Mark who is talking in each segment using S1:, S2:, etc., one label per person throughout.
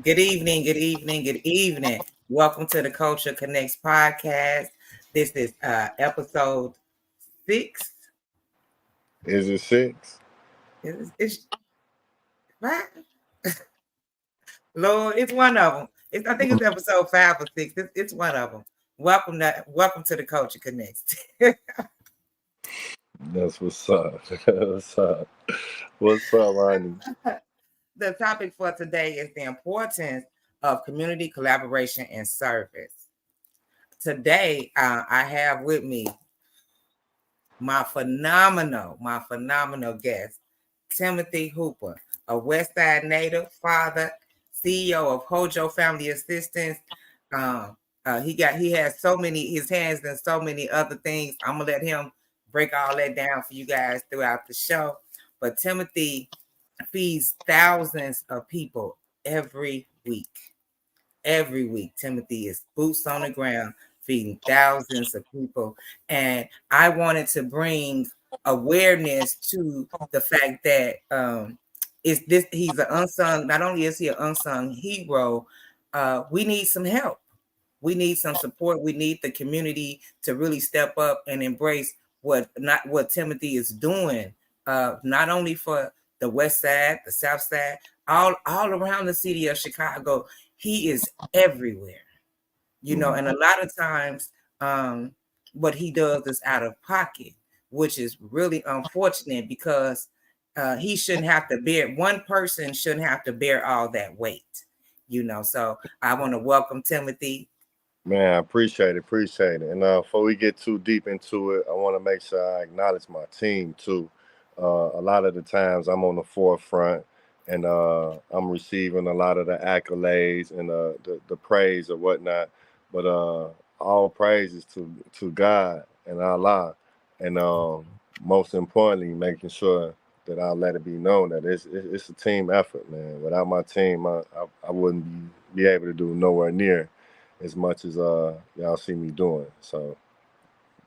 S1: Good evening, good evening, good evening. Welcome to the Culture Connects podcast. This is episode 6.
S2: Is it 6?
S1: It's right? Lord, it's one of them. I think it's episode 5 or 6. It's one of them. Welcome to the Culture Connects.
S2: That's what's up. What's up? What's up, Honey?
S1: The topic for today is the importance of community collaboration and service. Today, I have with me my phenomenal guest, Timothy Hooper, a West Side native, father, CEO of Hojo Family Assistance. He has his hands in so many other things. I'm gonna let him break all that down for you guys throughout the show. But Timothy feeds thousands of people every week. Every week, Timothy is boots on the ground, feeding thousands of people. And I wanted to bring awareness to the fact that he's an unsung, not only is he an unsung hero, we need some help. We need some support. We need the community to really step up and embrace what Timothy is doing, not only for the West Side, the South Side, all around the city of Chicago. He is everywhere, and a lot of times what he does is out of pocket, which is really unfortunate because he shouldn't have to bear, one person shouldn't have to bear all that weight, So I want to welcome Timothy.
S2: Man, I appreciate it. And before we get too deep into it, I want to make sure I acknowledge my team too. A lot of the times I'm on the forefront and I'm receiving a lot of the accolades and the praise or whatnot. But all praise is to God and Allah. And most importantly, making sure that I'll let it be known that it's a team effort, man. Without my team, I wouldn't be able to do nowhere near as much as y'all see me doing. So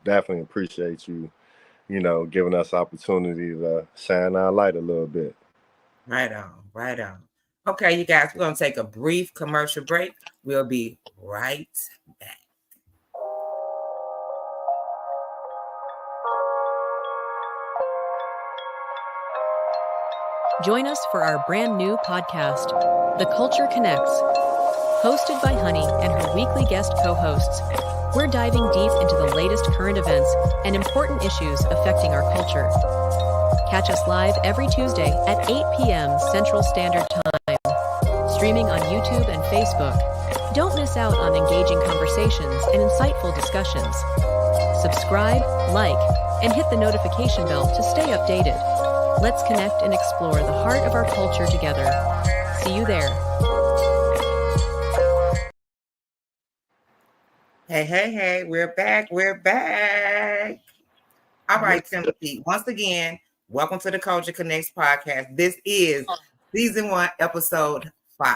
S2: definitely appreciate you, giving us opportunity to shine our light a little bit.
S1: Right on. Okay, you guys, we're going to take a brief commercial break. We'll be right back.
S3: Join us for our brand new podcast, The Culture Connects, hosted by Honey and her weekly guest co-hosts. We're diving deep into the latest current events and important issues affecting our culture. Catch us live every Tuesday at 8 p.m. Central Standard Time, streaming on YouTube and Facebook. Don't miss out on engaging conversations and insightful discussions. Subscribe, like, and hit the notification bell to stay updated. Let's connect and explore the heart of our culture together. See you there.
S1: Hey, we're back. All right, Timothy, once again, welcome to the Culture Connects podcast. This is season 1, episode 5.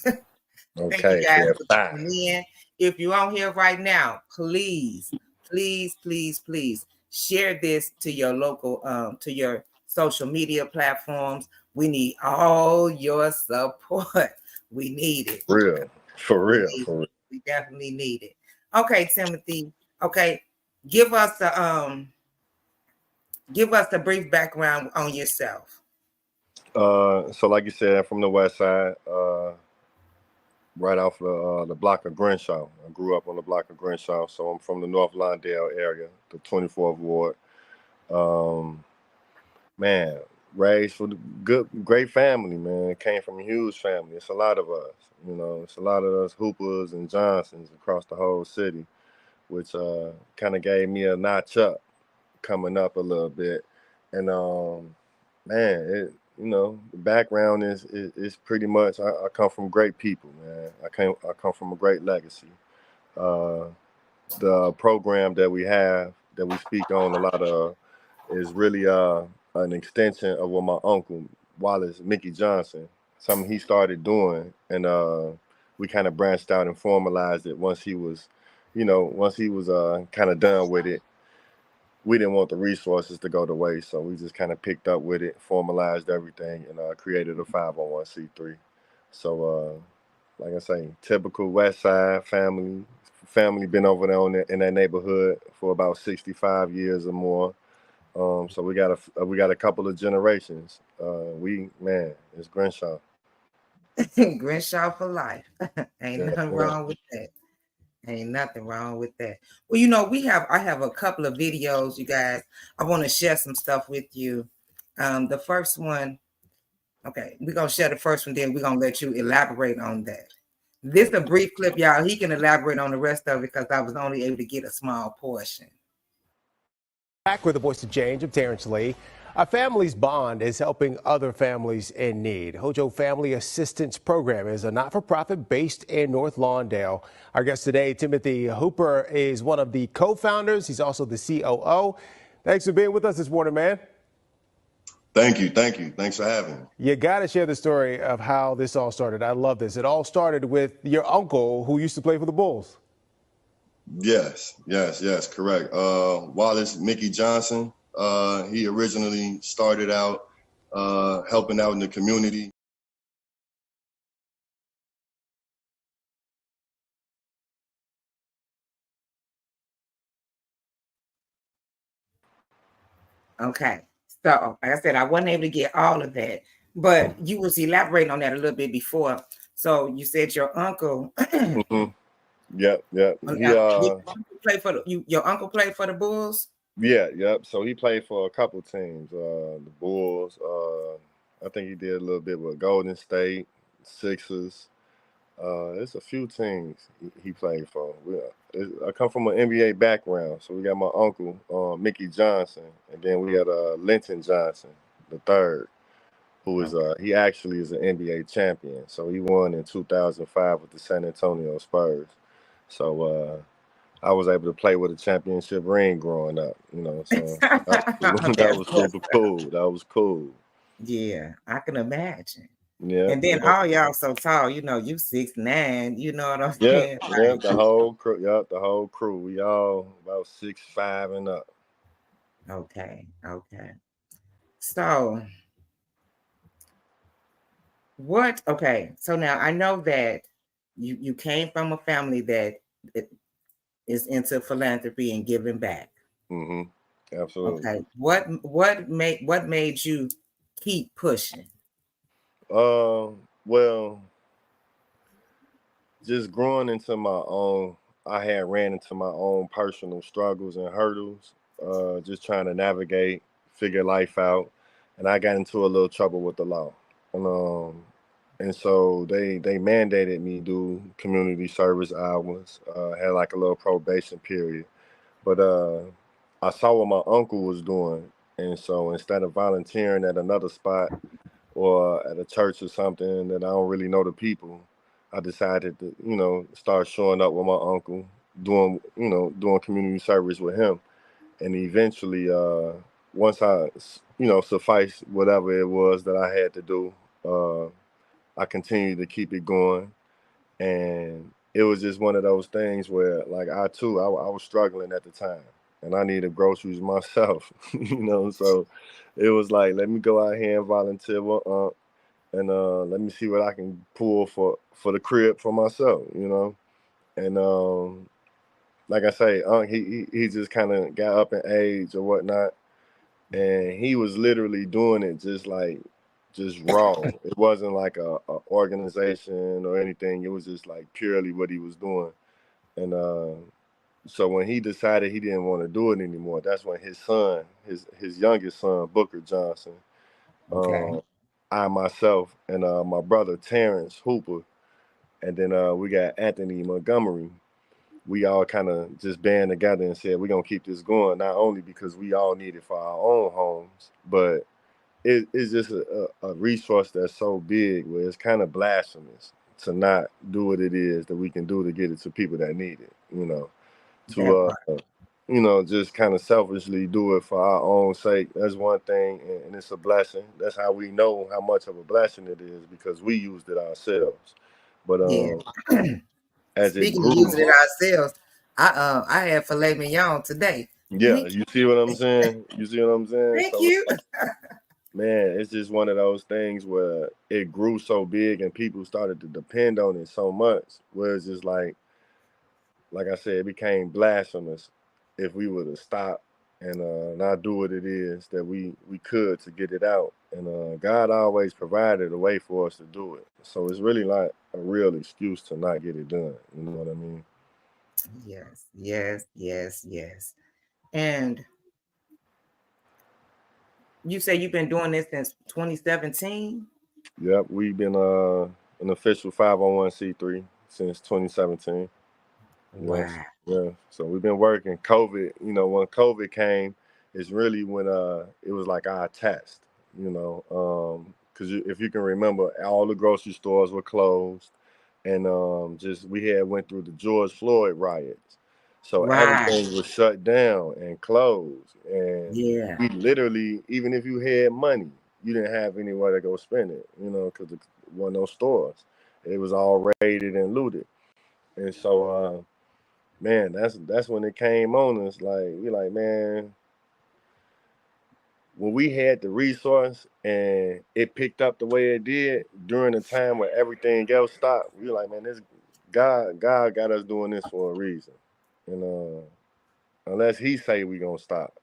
S1: Thank you guys for tuning in. If you're on here right now, please share this to your local, to your social media platforms. We need all your support. We need it.
S2: For real.
S1: We definitely need it. Okay, Timothy. Okay, give us the brief background on yourself.
S2: So like you said, I'm from the West Side, right off the block of Crenshaw. I grew up on the block of Crenshaw, so I'm from the North Lawndale area, the 24th Ward. Man, raised for the great family, man. Came from a huge family. It's a lot of us, It's a lot of us Hoopers and Johnsons across the whole city, which kind of gave me a notch up, coming up a little bit. And man, the background is pretty much I come from great people, man. I come from a great legacy. The program that we have that we speak on a lot of is really an extension of what my uncle Wallace Mickey Johnson, something he started doing, and we kind of branched out and formalized it once he was kind of done with it. We didn't want the resources to go to waste, so we just kind of picked up with it, formalized everything, and created a 501c3. So like I say, typical West Side family. Family been over there in that neighborhood for about 65 years or more. So we got a couple of generations. It's Crenshaw.
S1: Crenshaw for life. Ain't
S2: Yeah,
S1: nothing
S2: yeah.
S1: wrong with that. Ain't nothing wrong with that. Well, I have a couple of videos, you guys. I want to share some stuff with you. The first one, okay, we're gonna share the first one, then we're gonna let you elaborate on that. This is a brief clip, y'all. He can elaborate on the rest of it because I was only able to get a small portion.
S4: Back with the voice of change of Terrence Lee. A family's bond is helping other families in need. Hojo Family Assistance Program is a not-for-profit based in North Lawndale. Our guest today, Timothy Hooper, is one of the co-founders. He's also the COO. Thanks for being with us this morning, man.
S5: Thank you. Thanks for having me.
S4: You got to share the story of how this all started. I love this. It all started with your uncle who used to play for the Bulls.
S5: Yes, correct. Wallace Mickey Johnson, he originally started out helping out in the community.
S1: Okay. So, like I said, I wasn't able to get all of that, but you was elaborating on that a little bit before. So you said your uncle.
S2: Mm-hmm. Yep.
S1: Your uncle played for the Bulls?
S2: Yep. So he played for a couple teams. The Bulls. I think he did a little bit with Golden State, Sixers. There's a few teams he played for. I come from an NBA background, so we got my uncle, Mickey Johnson, and then we had Linton Johnson, the third, who is he actually is an NBA champion. So he won in 2005 with the San Antonio Spurs. So I was able to play with a championship ring growing up, So that was super cool. That was cool.
S1: Yeah, I can imagine.
S2: Yeah.
S1: And then all y'all so tall, you 6'9", you know what I'm saying?
S2: Yeah, the whole crew. Yep, the whole crew. We all about 6'5" and up.
S1: Okay. So so now I know that you came from a family that is into philanthropy and giving back.
S2: Mm-hmm. Absolutely.
S1: Okay. What made you keep pushing?
S2: Well, just growing into my own, I had ran into my own personal struggles and hurdles, just trying to navigate, figure life out. And I got into a little trouble with the law. And so they mandated me do community service hours, had like a little probation period. But I saw what my uncle was doing. And so instead of volunteering at another spot or at a church or something that I don't really know the people, I decided to, start showing up with my uncle, doing community service with him. And eventually, once I, sufficed whatever it was that I had to do, I continued to keep it going. And it was just one of those things where, like, I was struggling at the time and I needed groceries myself, so it was like, let me go out here and volunteer with and let me see what I can pull for the crib for myself, And like I say, he just kind of got up in age or whatnot, and he was literally doing it just raw. It wasn't like a organization or anything. It was just like purely what he was doing. And so when he decided he didn't want to do it anymore, that's when his son, his youngest son, Booker Johnson, I myself and my brother Terrence Hooper, and then we got Anthony Montgomery. We all kind of just band together and said we're gonna keep this going, not only because we all need it for our own homes, but it's just a resource that's so big where it's kind of blasphemous to not do what it is that we can do to get it to people that need it, just kind of selfishly do it for our own sake. That's one thing, and it's a blessing. That's how we know how much of a blessing it is, because we used it ourselves. But as it
S1: Speaking
S2: grew,
S1: of using it ourselves, I had filet mignon today.
S2: yeah, you see what I'm saying?
S1: Thank you.
S2: man, it's just one of those things where it grew so big and people started to depend on it so much, where it's just like I said, it became blasphemous if we were to stop and not do what it is that we could to get it out. And God always provided a way for us to do it. So it's really like a real excuse to not get it done. You know what I mean?
S1: Yes, yes, yes, yes. And you say you've been doing this since 2017?
S2: Yep, we've been an official 501c3 since 2017. Yes,
S1: Wow.
S2: yeah. So we've been working. COVID, when COVID came, is really when it was like our test, because if you can remember, all the grocery stores were closed, and just we had went through the George Floyd riots, so
S1: Right.
S2: everything was shut down and closed, and
S1: Yeah.
S2: we literally, even if you had money, you didn't have anywhere to go spend it, because there wasn't no stores. It was all raided and looted, and so. Man, that's when it came on us. Like we like, man, when we had the resource and it picked up the way it did during the time where everything else stopped, we like, man, this God got us doing this for a reason. And unless He say we gonna stop,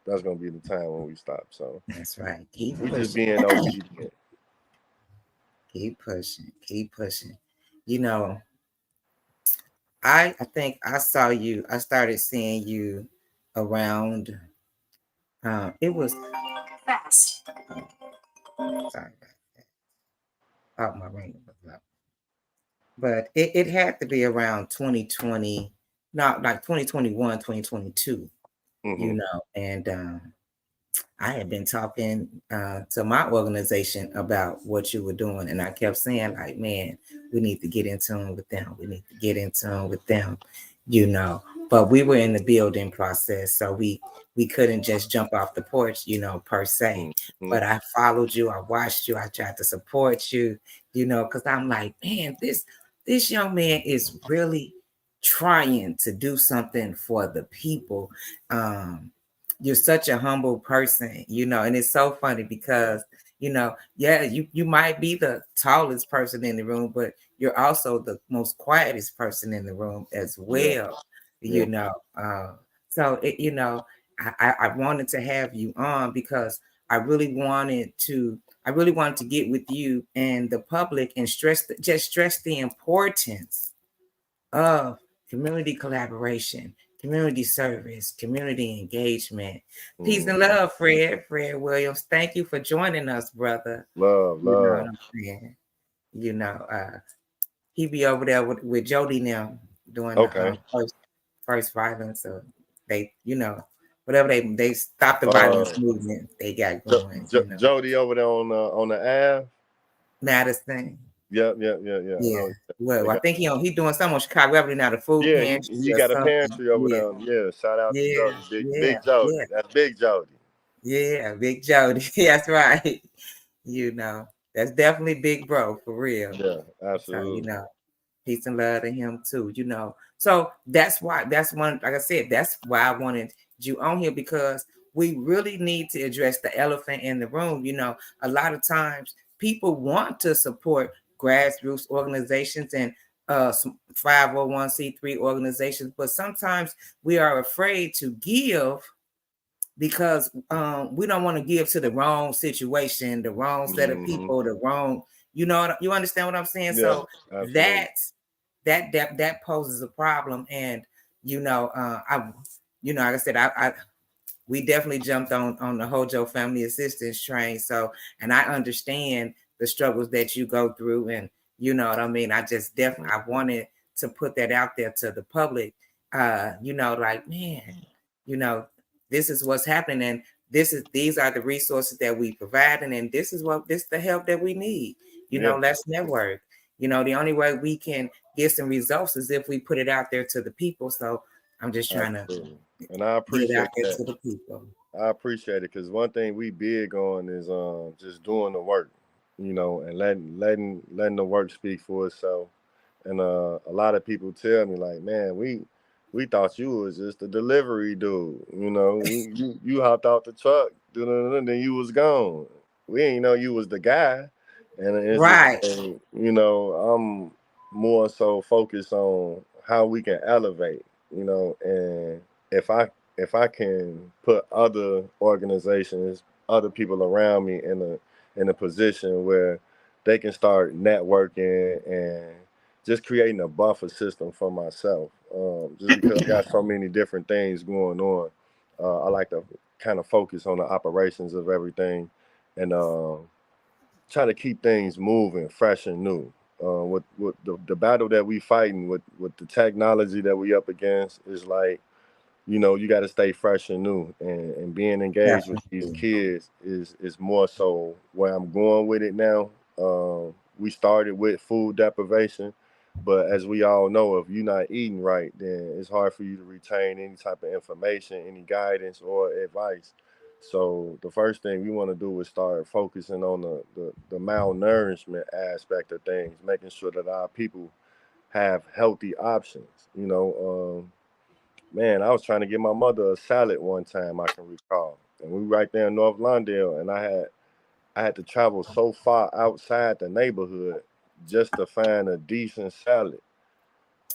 S2: that's gonna be the time when we stop. So
S1: That's right. Keep
S2: we just
S1: pushing.
S2: being obedient.
S1: Keep pushing. Keep pushing. You know, I think I saw you. I started seeing you around. It was fast. Sorry about that. Oh, my ring was up. But it had to be around 2020, not like 2021, 2022.
S2: Hmm.
S1: And I had been talking to my organization about what you were doing, and I kept saying, like, man, we need to get in tune with them. We need to get in tune with them, you know. But we were in the building process, so we couldn't just jump off the porch, per se.
S2: Hmm.
S1: But I followed you, I watched you, I tried to support you, because I'm like, man, this young man is really trying to do something for the people. You're such a humble person, and it's so funny because, yeah, you might be the tallest person in the room, but you're also the most quietest person in the room as
S2: Yeah.
S1: well,
S2: Yeah.
S1: so I wanted to have you on because I really wanted to get with you and the public and stress the importance of community collaboration, community service, community engagement. Peace and
S2: Hmm.
S1: love, Fred Williams. Thank you for joining us, brother.
S2: Love,
S1: You know what
S2: love.
S1: I'm saying? You know, he be over there with Jody now doing the
S2: Okay.
S1: first violence. So they, whatever they stop the
S2: Uh,
S1: violence movement they got going.
S2: Jody over there on the Ave.
S1: Madison.
S2: Yep, yep, yep, yeah. I
S1: Yeah.
S2: know. They
S1: Well, I
S2: got,
S1: think he doing something on Chicago Avenue now, the food
S2: yeah,
S1: pantry
S2: he
S1: or
S2: got a
S1: something.
S2: pantry over
S1: Yeah.
S2: there. Yeah, shout out to
S1: Yeah,
S2: Jody. Big
S1: yeah,
S2: Jody.
S1: yeah,
S2: That's Big Jody.
S1: yeah, Big Jody. That's right. You know, that's definitely Big Bro for real.
S2: Yeah,
S1: So,
S2: absolutely.
S1: peace and love to him too. So that's one, like I said, that's why I wanted you on here because we really need to address the elephant in the room. A lot of times people want to support grassroots organizations and 501c3 organizations, but sometimes we are afraid to give because we don't want to give to the wrong situation, the wrong set of
S2: Hmm.
S1: people, the wrong, you understand what I'm saying?
S2: Yeah,
S1: So
S2: absolutely.
S1: that poses a problem. And like I said, I we definitely jumped on the Hojo Family Assistance train. So, and I understand the struggles that you go through, and you know what I mean. I just definitely I wanted to put that out there to the public. Like, man, you know, this is what's happening, and these are the resources that we providing, and this is the help that we need.
S2: Yeah,
S1: Let's network. The only way we can get some results is if we put it out there to the people. So I'm just trying to
S2: absolutely. And I
S1: get it out
S2: appreciate
S1: there
S2: that.
S1: to the people.
S2: I appreciate it because one thing we big on is just doing the work, and letting the work speak for itself. And a lot of people tell me like, man, we thought you was just a delivery dude, you hopped off the truck, then you was gone. we didn't know you was the guy. And it's just
S1: Right.
S2: like, I'm more so focused on how we can elevate, and if I if I can put other organizations, other people around me in a position where they can start networking and just creating a buffer system for myself. Just because I got so many different things going on, I like to kind of focus on the operations of everything and try to keep things moving, fresh and new. With the battle that we fighting with the technology that we up against is like, you got to stay fresh and new, and being engaged with these
S1: Definitely.
S2: kids is more so where I'm going with it now. We started with food deprivation, but as we all know, if you're not eating right, then it's hard for you to retain any type of information, any guidance or advice. So the first thing we want to do is start focusing on the malnourishment aspect of things, making sure that our people have healthy options. Man, I was trying to get my mother a salad one time, I can recall. And we right there in North Lawndale, and I had to travel so far outside the neighborhood just to find a decent salad.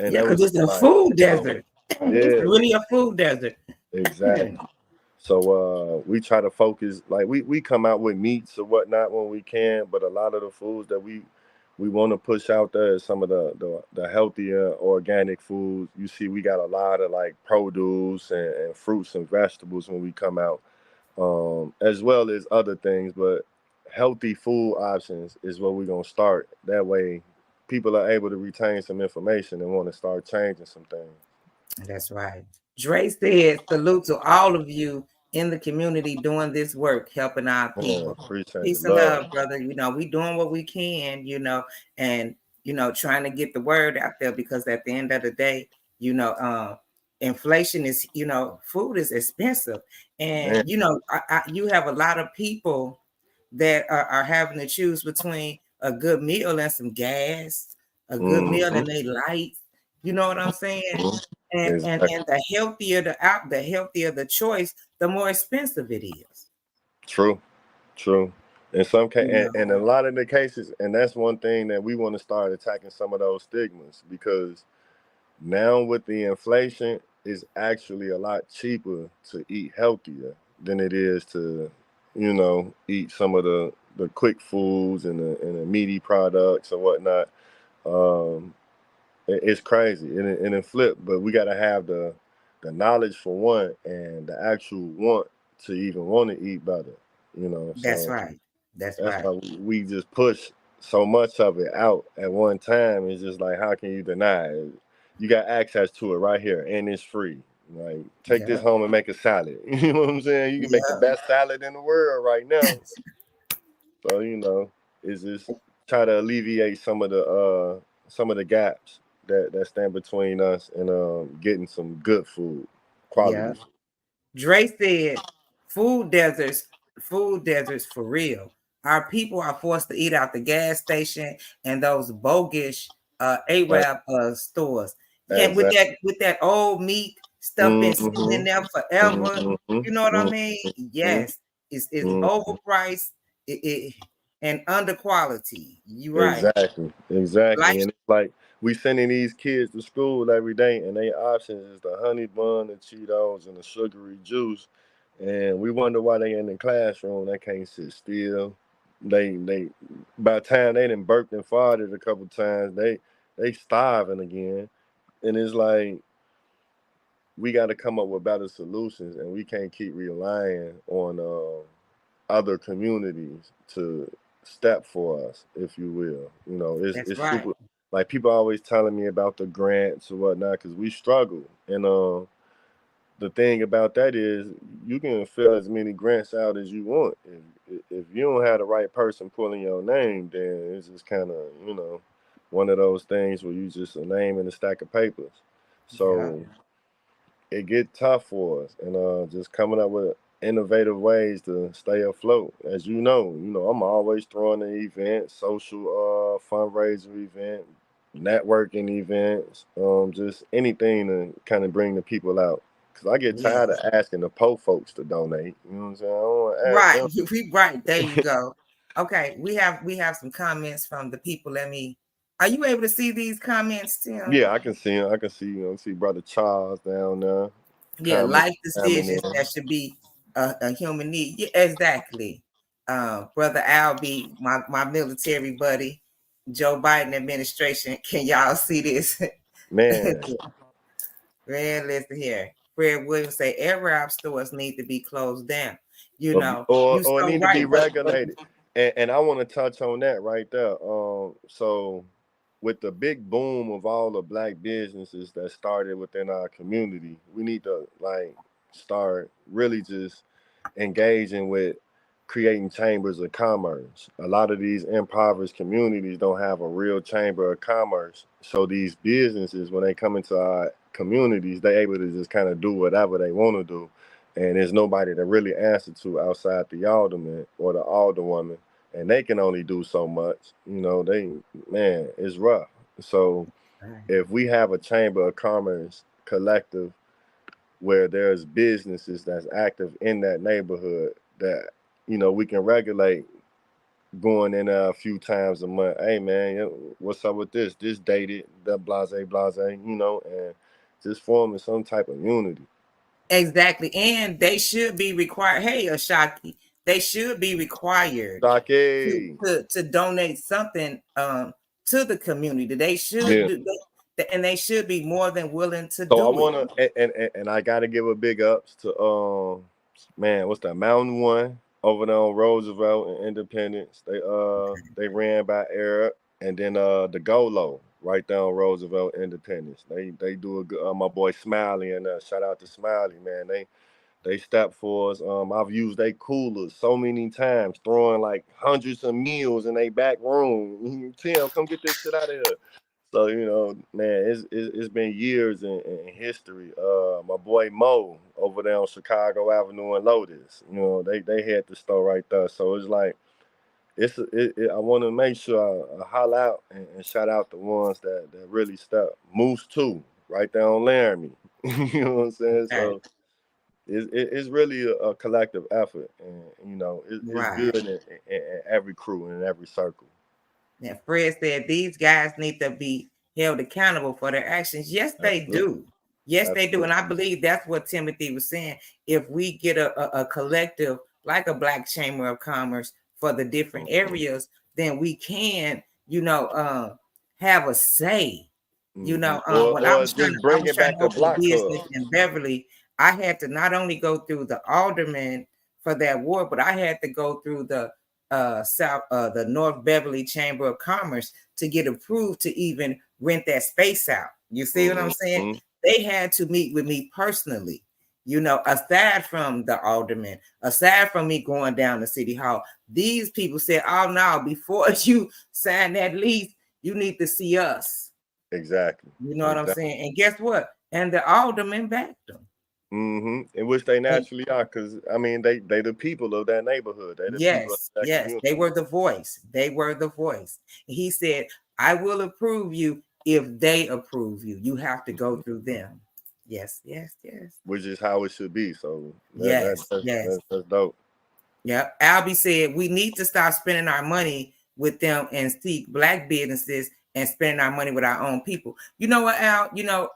S2: And
S1: Yeah,
S2: that was
S1: because it's
S2: just
S1: a
S2: like,
S1: food desert. It's
S2: yeah,
S1: really a food desert.
S2: exactly. So we try to focus, like we come out with meats or whatnot when we can, but a lot of the foods that we want to push out there is some of the healthier organic foods. You see, we got a lot of like produce and fruits and vegetables when we come out, as well as other things. But healthy food options is where we're gonna start. That way, people are able to retain some information and want to start changing some things.
S1: That's right. Dre said, salute to all of you in the community doing this work, helping our people.
S2: Appreciate the
S1: Peace and
S2: love.
S1: love, brother. We doing what we can, and trying to get the word out there, because at the end of the day, inflation is, food is expensive. And
S2: Man.
S1: you have a lot of people that are having to choose between a good meal and some gas, a good meal
S2: Hmm.
S1: and they lights. You know what I'm saying? And
S2: Exactly.
S1: the healthier the choice, the more expensive it is.
S2: True. True. In some
S1: You
S2: case,
S1: know,
S2: and a lot of the cases, and that's one thing that we want to start attacking some of those stigmas, because now with the inflation, it's actually a lot cheaper to eat healthier than it is to, eat some of the quick foods and the meaty products and whatnot. Um, it's crazy and it flip, but we got to have the knowledge for one and the actual want to even want to eat better.
S1: that's
S2: So
S1: right. That's
S2: that's
S1: right.
S2: why we just push so much of it out at one time. It's just like, how can you deny it? You got access to it right here, and it's free. Like, take this
S1: Yeah.
S2: home and make a salad. You know what I'm saying? You can make the
S1: Yeah.
S2: best salad in the world right now. So it's just try to alleviate some of the gaps that stand between us and getting some good food,
S1: Yeah.
S2: quality.
S1: Dre said, food deserts, food deserts for real. Our people are forced to eat out the gas station and those bogus
S2: As,
S1: Arab stores. Yeah,
S2: as that.
S1: with that old meat stuff been sitting in
S2: Mm-hmm.
S1: there forever.
S2: Mm-hmm.
S1: You know what I mean?
S2: Mm-hmm.
S1: Yes, it's
S2: Mm-hmm.
S1: overpriced, and under quality. You right.
S2: Exactly, exactly.
S1: Like
S2: And it's like we sending these kids to school every day, and their options is the honey bun, the Cheetos, and the sugary juice. And we wonder why they in the classroom. They can't sit still. They by the time they done burped and farted a couple times, they starving again. And it's like we got to come up with better solutions, and we can't keep relying on other communities to step for us, if you will.
S1: that's
S2: It's
S1: right.
S2: super. Like, people always telling me about the grants or whatnot, because we struggle. And the thing about that is, you can fill as many grants out as you want. If you don't have the right person pulling your name, then it's just kind of one of those things where you just a name in a stack of papers.
S1: Yeah.
S2: So it get tough for us, and just coming up with innovative ways to stay afloat. As I'm always throwing an event, social fundraiser event, networking events, just anything to kind of bring the people out. Cause I get
S1: Yeah.
S2: tired of asking the po folks to donate. You know what I'm saying? I don't want to ask
S1: Right.
S2: them.
S1: We right. There you go. Okay, we have some comments from the people. Are you able to see these comments, Tim?
S2: Yeah, I can see him. I can see, see Brother Charles down there.
S1: Yeah,
S2: Comment,
S1: life decisions that should be a human need. Yeah, exactly. Brother Albie, my military buddy, Joe Biden administration. Can y'all see this?
S2: man.
S1: Man, listen here. Fred Williams say air wrap stores need to be closed down. You know, you
S2: Or
S1: so
S2: need to be
S1: right.
S2: regulated. And I want to touch on that right there. So with the big boom of all the black businesses that started within our community, we need to like start really just engaging with creating chambers of commerce. A lot of these impoverished communities don't have a real chamber of commerce. So these businesses, when they come into our communities, they're able to just kind of do whatever they want to do. And there's nobody to really answer to outside the alderman or the alderwoman. And they can only do so much. It's rough. So if we have a chamber of commerce collective where there's businesses that's active in that neighborhood that, we can regulate going in a few times a month. Hey man, what's up with this? This dated, that blase, and just forming some type of unity.
S1: Exactly. And they should be required. Hey, Ashaki, they should be required to donate something to the community. They should do and they should be more than willing to do
S2: I want to, and I got to give a big ups to, what's that, Mountain One over there on Roosevelt and Independence. They ran by Arab, and then the Golo right there on Roosevelt Independence. They do a good. My boy Smiley, and shout out to Smiley, man. They step for us. I've used their coolers so many times, throwing like hundreds of meals in their back room. Tim, come get this shit out of here. So, man, it's been years in history. My boy Mo over there on Chicago Avenue and Lotus, they had the store right there. So it's like, I want to make sure I holler out and shout out the ones that really step. Moose too, right there on Laramie. You know what I'm saying? So it's really a collective effort, and it's good in every crew and in every circle.
S1: Yeah, Fred said these guys need to be held accountable for their actions. Yes, they do. Yes, they do. And I believe that's what Timothy was saying. If we get a collective like a Black Chamber of Commerce for the different areas, then we can, have a say. When I was trying to open a business in Beverly, I had to not only go through the alderman for that ward, but I had to go through the the North Beverly Chamber of Commerce to get approved to even rent that space out. You see what I'm saying? They had to meet with me personally, aside from the alderman, aside from me going down to City Hall. These people said, oh no, before you sign that lease, you need to see us.
S2: Exactly.
S1: You know what I'm saying? And guess what? And the alderman backed them.
S2: In which they naturally are, because they the people of that neighborhood. They the people of that community.
S1: They were the voice. They were the voice. He said, I will approve you if they approve you. You have to go through them. Yes.
S2: Which is how it should be. So
S1: that's
S2: dope.
S1: Yeah. Albie said we need to start spending our money with them and seek Black businesses and spending our money with our own people. You know what, Al?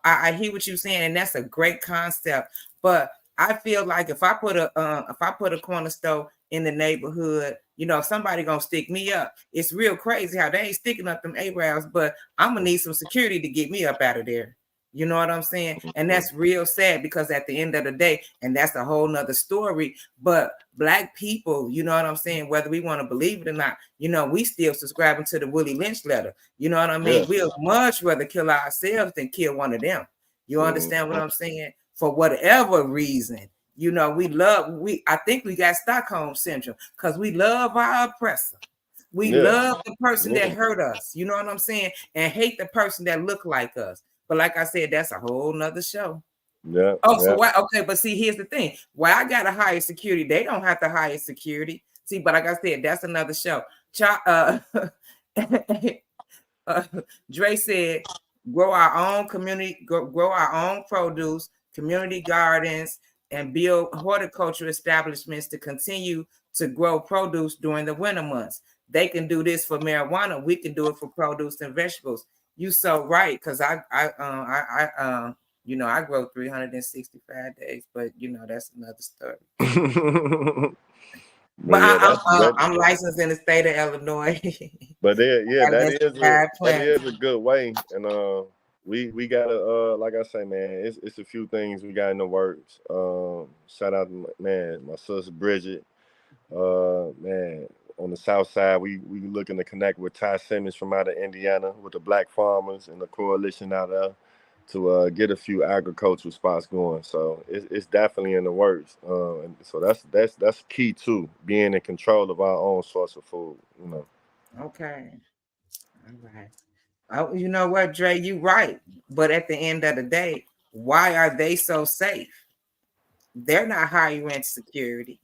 S1: I hear what you're saying, and that's a great concept. But I feel like if I put a corner store in the neighborhood, somebody gonna stick me up. It's real crazy how they ain't sticking up them Arabs, but I'm gonna need some security to get me up out of there. You know what I'm saying? And that's real sad, because at the end of the day, and that's a whole nother story, but Black people, you know what I'm saying, whether we want to believe it or not, we still subscribing to the Willie Lynch letter. You know what I mean? We'll much rather kill ourselves than kill one of them. You understand what I'm saying? For whatever reason, I think we got Stockholm syndrome, because we love our oppressor. We love the person that hurt us, you know what I'm saying, and hate the person that look like us. But like I said, that's a whole nother show. So why? Okay, but see, here's the thing. Why I got to hire security? They don't have to hire security. See, but like I said, that's another show. Dre said, grow our own community, grow our own produce, community gardens, and build horticulture establishments to continue to grow produce during the winter months. They can do this for marijuana. We can do it for produce and vegetables. You so right, because I grow 365 days, but that's another story. But
S2: yeah,
S1: I'm licensed in the state of Illinois.
S2: But that
S1: Plant.
S2: is a good way, and we gotta like I say, man, it's a few things we got in the works. Shout out to my sister Bridget, man. On the south side, we looking to connect with Ty Simmons from out of Indiana with the Black Farmers and the coalition out there to get a few agricultural spots going. So it's definitely in the works. And so that's key too, being in control of our own source of food.
S1: Okay. All right. Oh, you know what, Dre? You right. But at the end of the day, why are they so safe? They're not high rent security.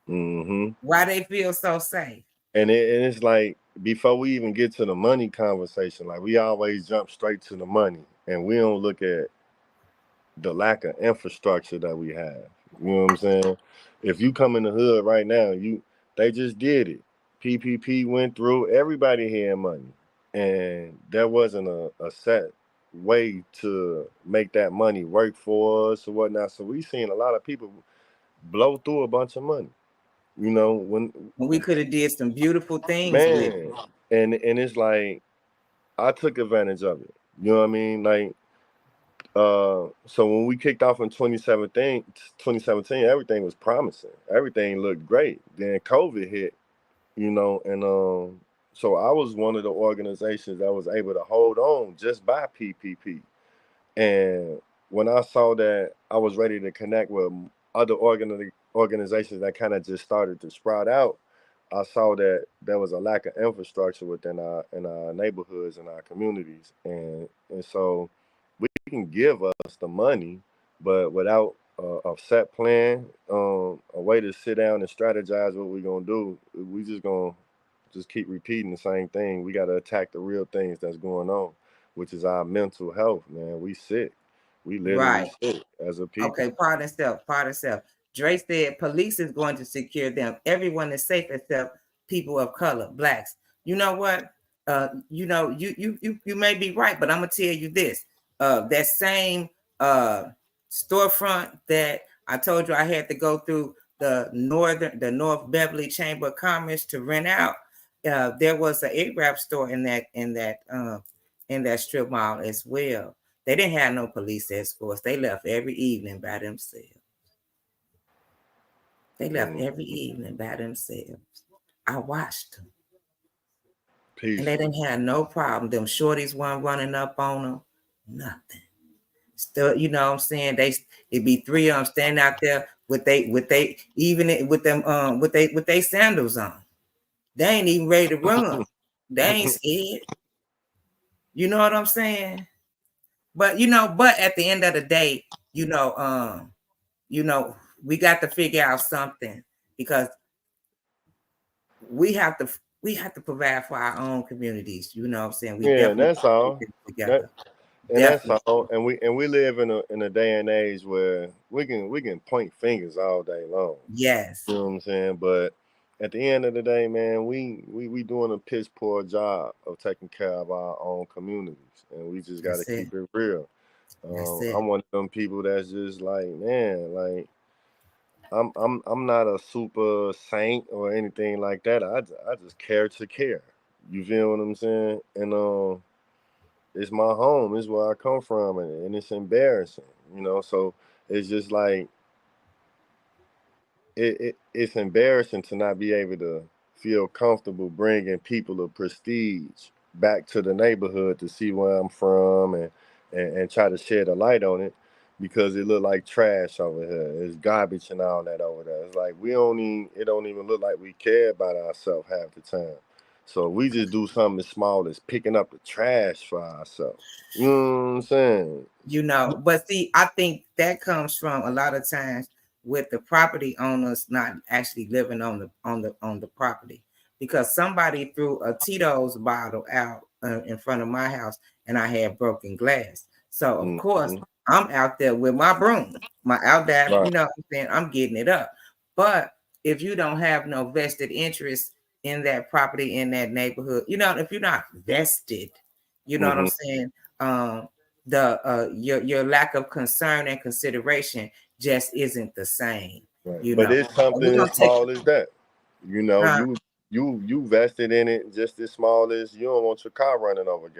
S2: Mm-hmm.
S1: Why they feel so safe?
S2: And it's like, before we even get to the money conversation, like we always jump straight to the money, and we don't look at the lack of infrastructure that we have. You know what I'm saying? If you come in the hood right now, they just did it. PPP went through, everybody had money, and there wasn't a set way to make that money work for us or whatnot. So we seen a lot of people blow through a bunch of money. When
S1: we could have did some beautiful things with it.
S2: And it's like, I took advantage of it. You know what I mean? Like, so when we kicked off in 2017, everything was promising. Everything looked great. Then COVID hit, and so I was one of the organizations that was able to hold on just by PPP. And when I saw that I was ready to connect with other organizations that kind of just started to sprout out, I saw that there was a lack of infrastructure within our neighborhoods and our communities, and so we can give us the money, but without a set plan, a way to sit down and strategize what we're gonna do, we just gonna keep repeating the same thing. We got to attack the real things that's going on, which is our mental health, man. We sick. We literally sick as a people.
S1: Okay, pardon self. Dre said police is going to secure them. Everyone is safe except people of color, blacks. You know what? You may be right, but I'm gonna tell you this. That same storefront that I told you I had to go through the North Beverly Chamber of Commerce to rent out. There was an Arab store in that strip mall as well. They didn't have no police escorts. They left every evening by themselves. I watched them. Peace. And they didn't have no problem. Them shorties weren't running up on them. Nothing. Still, you know what I'm saying? It'd be three of them standing out there with they sandals on. They ain't even ready to run. They ain't scared. You know what I'm saying? But at the end of the day, we got to figure out something, because we have to provide for our own communities. You know what I'm saying?
S2: That's all. That's all. And we live in a day and age where we can point fingers all day long.
S1: Yes.
S2: You know what I'm saying? But at the end of the day, man, we doing a piss poor job of taking care of our own communities, and we just got to keep it real. I'm one of them people that's just like, man, like I'm not a super saint or anything like that. I just care to care. You feel what I'm saying? And it's my home. It's where I come from, and it's embarrassing, So it's just like it's embarrassing to not be able to feel comfortable bringing people of prestige back to the neighborhood to see where I'm from and try to shed a light on it, because it look like trash over here. It's garbage and all that over there. It's like it don't even look like we care about ourselves half the time. So we just do something as small as picking up the trash for ourselves. You know what I'm saying?
S1: But see, I think that comes from a lot of times with the property owners not actually living on the property, because somebody threw a Tito's bottle out in front of my house, and I had broken glass. So of course I'm out there with my broom, my out there, right. You know what I'm saying? I'm getting it up. But if you don't have no vested interest in that property, in that neighborhood, if you're not vested, you know what I'm saying? Your lack of concern and consideration just isn't the same.
S2: Right. But it's something as small as that. You vested in it just as small as you don't want your car running over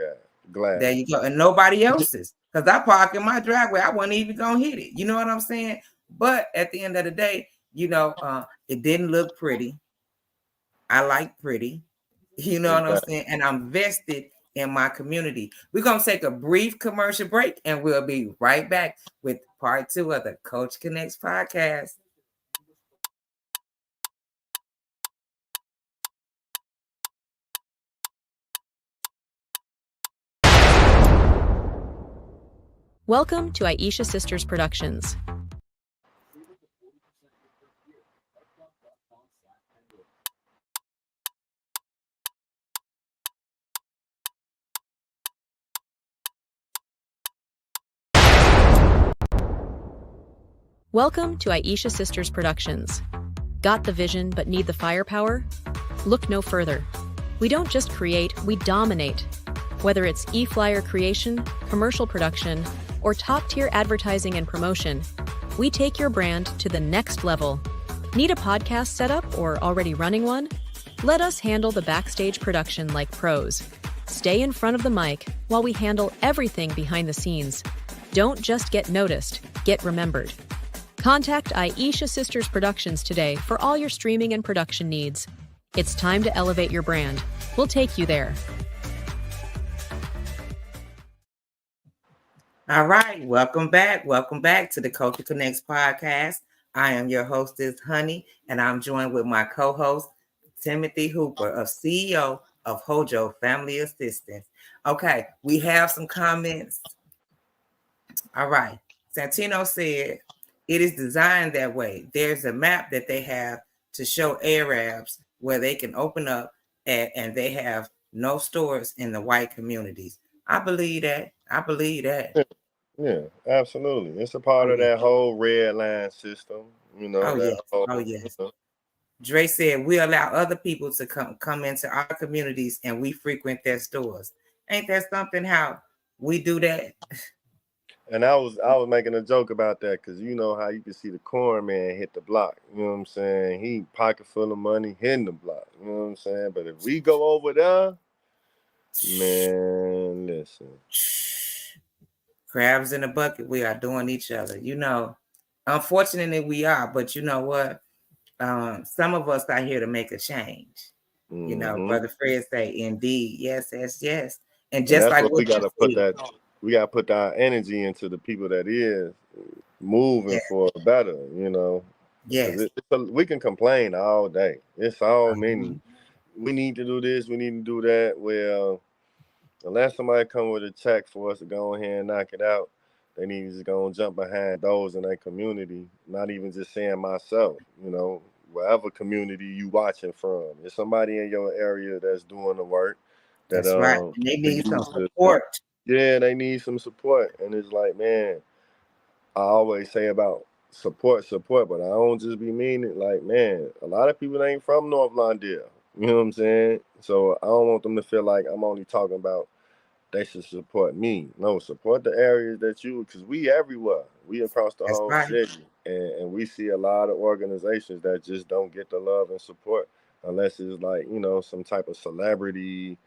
S2: glass.
S1: There you go. And nobody else's. Because I park in my driveway, I wasn't even gonna hit it. You know what I'm saying? But at the end of the day, it didn't look pretty. I like pretty. You know what I'm saying? And I'm vested in my community. We're going to take a brief commercial break and we'll be right back with part 2 of the Coach Connects podcast.
S3: Welcome to Aisha Sisters Productions. Welcome to Aisha Sisters Productions. Got the vision but need the firepower? Look no further. We don't just create, we dominate. Whether it's e-flyer creation, commercial production, or top-tier advertising and promotion, we take your brand to the next level. Need a podcast setup or already running one? Let us handle the backstage production like pros. Stay in front of the mic while we handle everything behind the scenes. Don't just get noticed, get remembered. Contact Aisha Sisters Productions today for all your streaming and production needs. It's time to elevate your brand. We'll take you there.
S1: All right. Welcome back. Welcome back to the Culture Connects podcast. I am your hostess, Honey, and I'm joined with my co-host, Timothy Hooper, CEO of Hojo Family Assistance. Okay. We have some comments. All right. Santino said, it is designed that way. There's a map that they have to show Arabs where they can open up and they have no stores in the white communities. I believe that.
S2: Yeah, absolutely. It's a part of that whole red line system,
S1: yes. Dre said we allow other people to come into our communities and we frequent their stores. Ain't that something how we do that?
S2: And I was making a joke about that because you know how you can see the corn man hit the block. You know what I'm saying? He pocket full of money hitting the block. You know what I'm saying? But if we go over there, man, listen.
S1: Crabs in a bucket, we are doing each other. Unfortunately we are, but you know what? Some of us are here to make a change. Brother Fred say, indeed, yes. And just like
S2: what we gotta put our energy into the people that is moving for better,
S1: Yes.
S2: We can complain all day. It's all many. We need to do this, we need to do that. Well, unless somebody come with a check for us to go ahead and knock it out, they need to just go and jump behind those in their community. Not even just saying myself, wherever community you watching from. There's somebody in your area that's doing the work.
S1: That's right. And they need some support.
S2: Yeah, they need some support. And it's like, man, I always say about support, but I don't just be meaning like, man, a lot of people ain't from North Lawndale. You know what I'm saying? So I don't want them to feel like I'm only talking about they should support me. No, support the areas that because we everywhere. We across the whole city. And we see a lot of organizations that just don't get the love and support unless it's like, some type of celebrity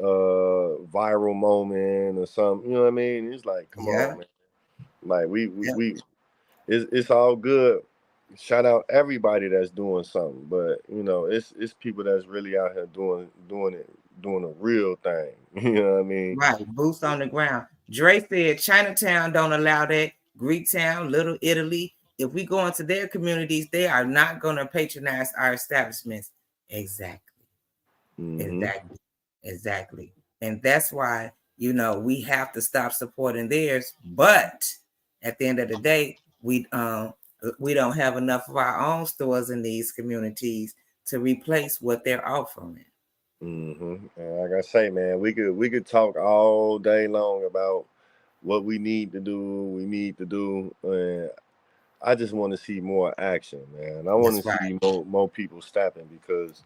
S2: viral moment or something. You know what I mean? It's like, come on, man. Like it's all good. Shout out everybody that's doing something, but it's people that's really out here doing a real thing. You know what I mean?
S1: Right, boots on the ground. Dre said Chinatown don't allow that. Greektown, Little Italy. If we go into their communities, they are not going to patronize our establishments. Exactly. Exactly. And that's why, we have to stop supporting theirs. But at the end of the day, we don't have enough of our own stores in these communities to replace what they're offering.
S2: And like I say, man, we could talk all day long about what we need to do. And I just want to see more action, man. I want
S1: That's
S2: to
S1: right.
S2: see more people stepping, because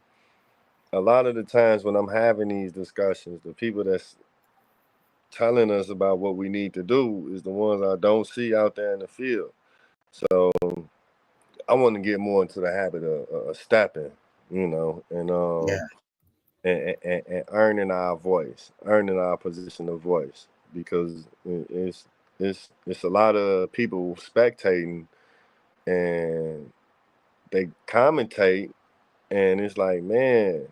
S2: a lot of the times when I'm having these discussions, the people that's telling us about what we need to do is the ones I don't see out there in the field. So I want to get more into the habit of stepping,
S1: Yeah.
S2: and earning our voice, earning our position of voice, because it's a lot of people spectating, and they commentate, and it's like, man,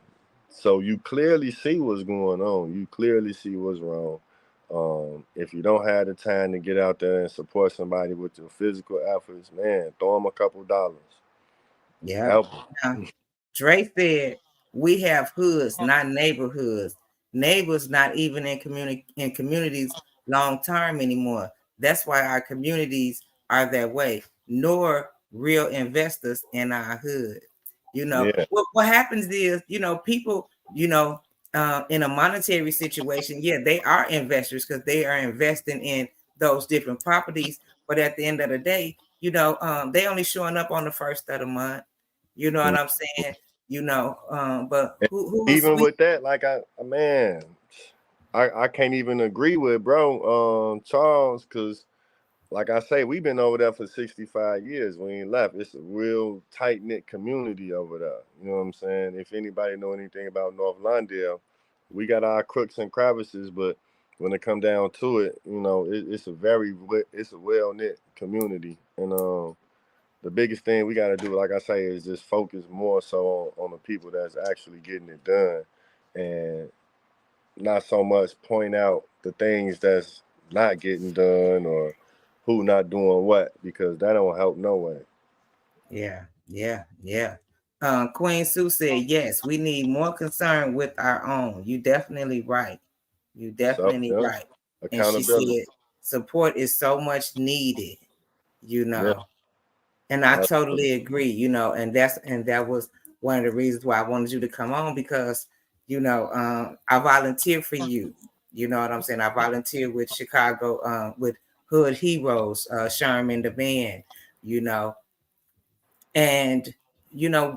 S2: so you clearly see what's going on. You clearly see what's wrong. If you don't have the time to get out there and support somebody with your physical efforts, man, throw them a couple dollars.
S1: Yeah.
S2: Help
S1: Now,
S2: them.
S1: Dre said we have hoods, not neighborhoods. Neighbors not even in communities long term anymore. That's why our communities are that way. Nor real investors in our hood.
S2: Yeah.
S1: What happens is, people, in a monetary situation, yeah, they are investors because they are investing in those different properties. But at the end of the day, they only showing up on the first of the month. You know what I'm saying? But who was
S2: Even
S1: we?
S2: with that, like man, I can't even agree with bro, Charles, because like I say, we've been over there for 65 years. We ain't left. It's a real tight knit community over there. You know what I'm saying? If anybody know anything about North Lawndale, we got our crooks and crevices, but when it come down to it, it's a well knit community, and the biggest thing we got to do, like I say, is just focus more so on the people that's actually getting it done, and not so much point out the things that's not getting done or who not doing what, because that don't help no way.
S1: Yeah, yeah, yeah. Queen Sue said, yes, we need more concern with our own. You definitely right. You
S2: So
S1: definitely
S2: yeah,
S1: right. And she
S2: accountability.
S1: said, support is so much needed, you
S2: Yeah,
S1: know. And I
S2: absolutely.
S1: totally agree, and that was one of the reasons why I wanted you to come on, because, I volunteer for you. You know what I'm saying? I volunteer with Chicago, with Hood Heroes, Sherman the band, you know, and you know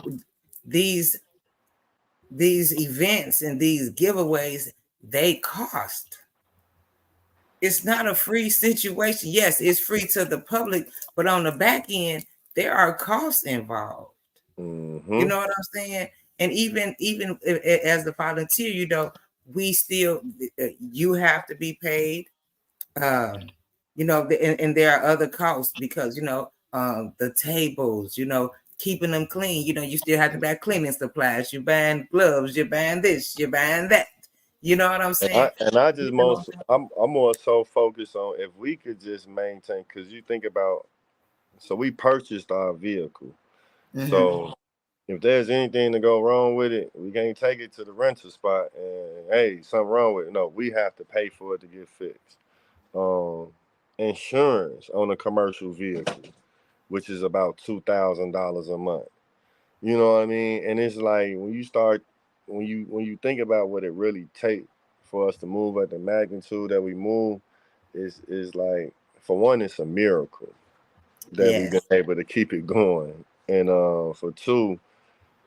S1: these events and these giveaways, they cost. It's not a free situation. Yes, it's free to the public, but on the back end there are costs involved. You
S2: Mm-hmm.
S1: know what I'm saying? And even as the volunteer, we still, you have to be paid. um and there are other costs, because the tables, keeping them clean, you still have to buy cleaning supplies, you're buying gloves, you're buying this, you're buying that. You know what I'm
S2: And
S1: saying?
S2: just I'm more so focused on if we could just maintain, because you think about, so we purchased our vehicle.
S1: Mm-hmm.
S2: So if there's anything to go wrong with it, we can't take it to the rental spot and, hey, something wrong with it. No, we have to pay for it to get fixed. Um, Insurance on a commercial vehicle, which is about $2,000 a month. You know what I mean? And it's like when you think about what it really takes for us to move at the magnitude that we move, is like, for one, it's a miracle that we've been
S1: Yes.
S2: able to keep it going, and for two,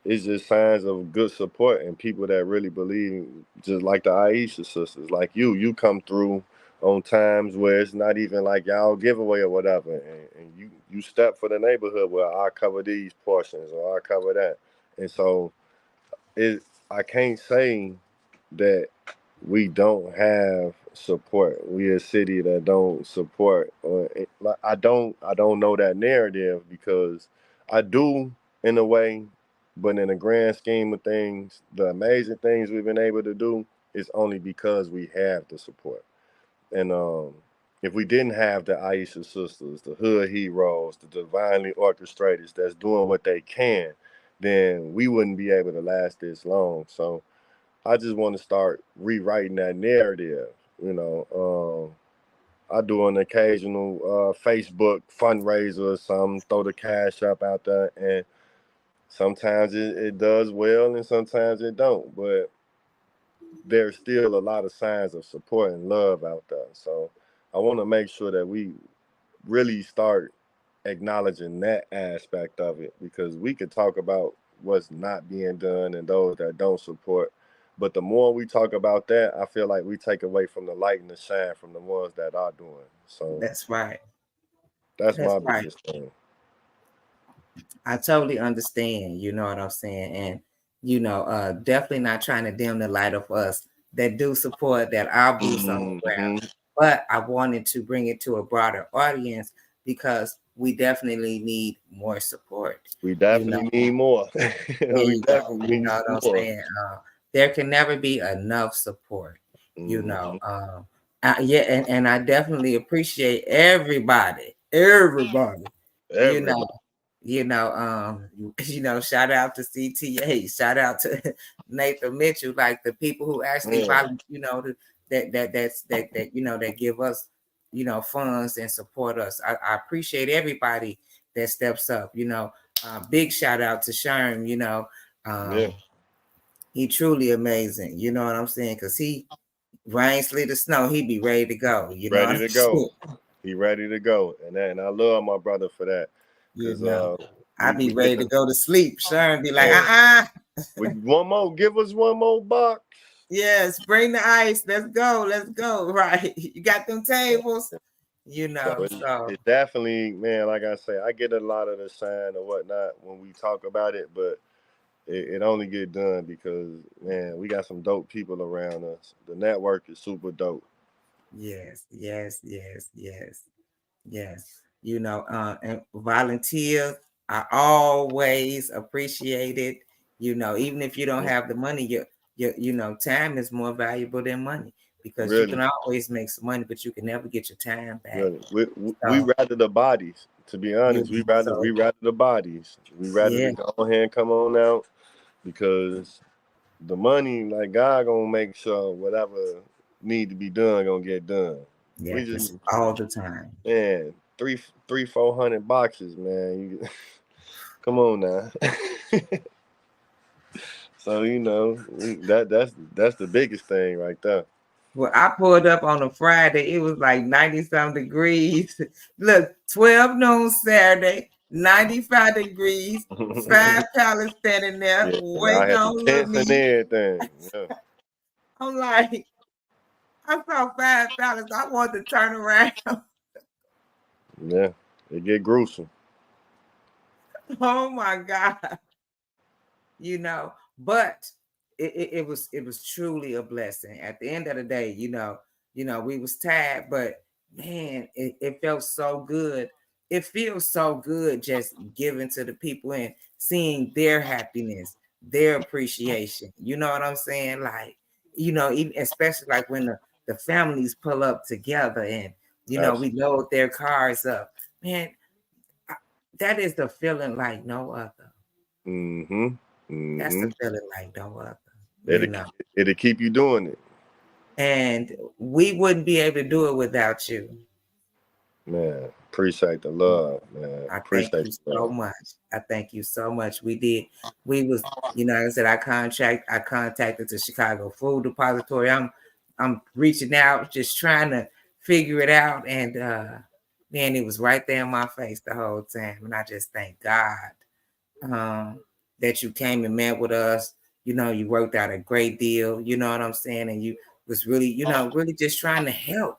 S2: it's just signs of good support and people that really believe, just like the Aisha sisters, like you come through on times where it's not even like y'all giveaway or whatever, and you step for the neighborhood where I cover these portions or I cover that, and so it I can't say that we don't have support. We a city that don't support. I don't know that narrative, because I do in a way, but in the grand scheme of things, the amazing things we've been able to do is only because we have the support. And if we didn't have the Aisha sisters, the Hood Heroes, the divinely orchestrators that's doing what they can, then we wouldn't be able to last this long. So I just want to start rewriting that narrative. You know, I do an occasional Facebook fundraiser or something, throw the cash up out there, and sometimes it does well, and sometimes it don't. But there's still a lot of signs of support and love out there. So I want to make sure that we really start acknowledging that aspect of it, because we could talk about what's not being done and those that don't support. But the more we talk about that, I feel like we take away from the light and the shine from the ones that are doing. So
S1: That's right.
S2: that's
S1: That's
S2: my
S1: right.
S2: biggest thing.
S1: I totally understand, you know what I'm saying? And definitely not trying to dim the light of us that do support, that are boots on the ground. But I wanted to bring it to a broader audience because we definitely need more support.
S2: We definitely need more.
S1: There
S2: We
S1: you go.
S2: definitely
S1: You
S2: need
S1: know what I'm
S2: more.
S1: saying? There can never be enough support, you know. Yeah, and I definitely appreciate everybody, you know.
S2: Everybody.
S1: Shout out to CTA, shout out to Nathan Mitchell, like the people who actually volunteer, that give us, funds and support us. I appreciate everybody that steps up. Big shout out to Sherm. He truly amazing. You know what I'm saying? Because he rain, sleet, or snow, he be ready to go. You know
S2: Ready
S1: what I'm
S2: to go.
S1: saying?
S2: He ready to go. And I love my brother for that. Because
S1: I be ready to go to sleep. Sharon be like,
S2: one more, give us one more box.
S1: Yes, bring the ice. Let's go. Right. You got them tables,
S2: So
S1: so.
S2: it definitely, man, like I say, I get a lot of the shine or whatnot when we talk about it, but it only get done because, man, we got some dope people around us. The network is super dope.
S1: Yes. And volunteers are always appreciated. Even if you don't have the money, your time is more valuable than money, because you can always make some money, but you can never get your time back.
S2: Really. We rather the bodies, to be honest. We rather the bodies. We rather go ahead and come on out, because the money, like, God gonna make sure whatever need to be done gonna get done.
S1: Yeah,
S2: we just
S1: all the time.
S2: Man, 400 boxes, man. Come on now. So that's the biggest thing right there.
S1: Well, I pulled up on a Friday. It was like 90-some degrees. Look, 12 noon Saturday, 95 degrees. 5 pallets standing there waiting on little me.
S2: And everything. Yeah.
S1: I'm like, I saw 5 pallets. I wanted to turn around.
S2: Yeah, it get gruesome.
S1: Oh my God. But it was truly a blessing. At the end of the day, we was tired, but man, it felt so good. It feels so good just giving to the people and seeing their happiness, their appreciation. You know what I'm saying? Like, even especially like when the families pull up together and we load their cars up. Man, that is the feeling like no other. That's the feeling like no other.
S2: It'll keep you doing it.
S1: And we wouldn't be able to do it without you.
S2: Man, appreciate the love, man.
S1: I thank you so much. I thank you so much. We was, like I said, I contacted the Chicago Food Depository. I'm reaching out, just trying to figure it out. And man, it was right there in my face the whole time. And I just thank God that you came and met with us. You worked out a great deal. You know what I'm saying? And you was really, really just trying to help.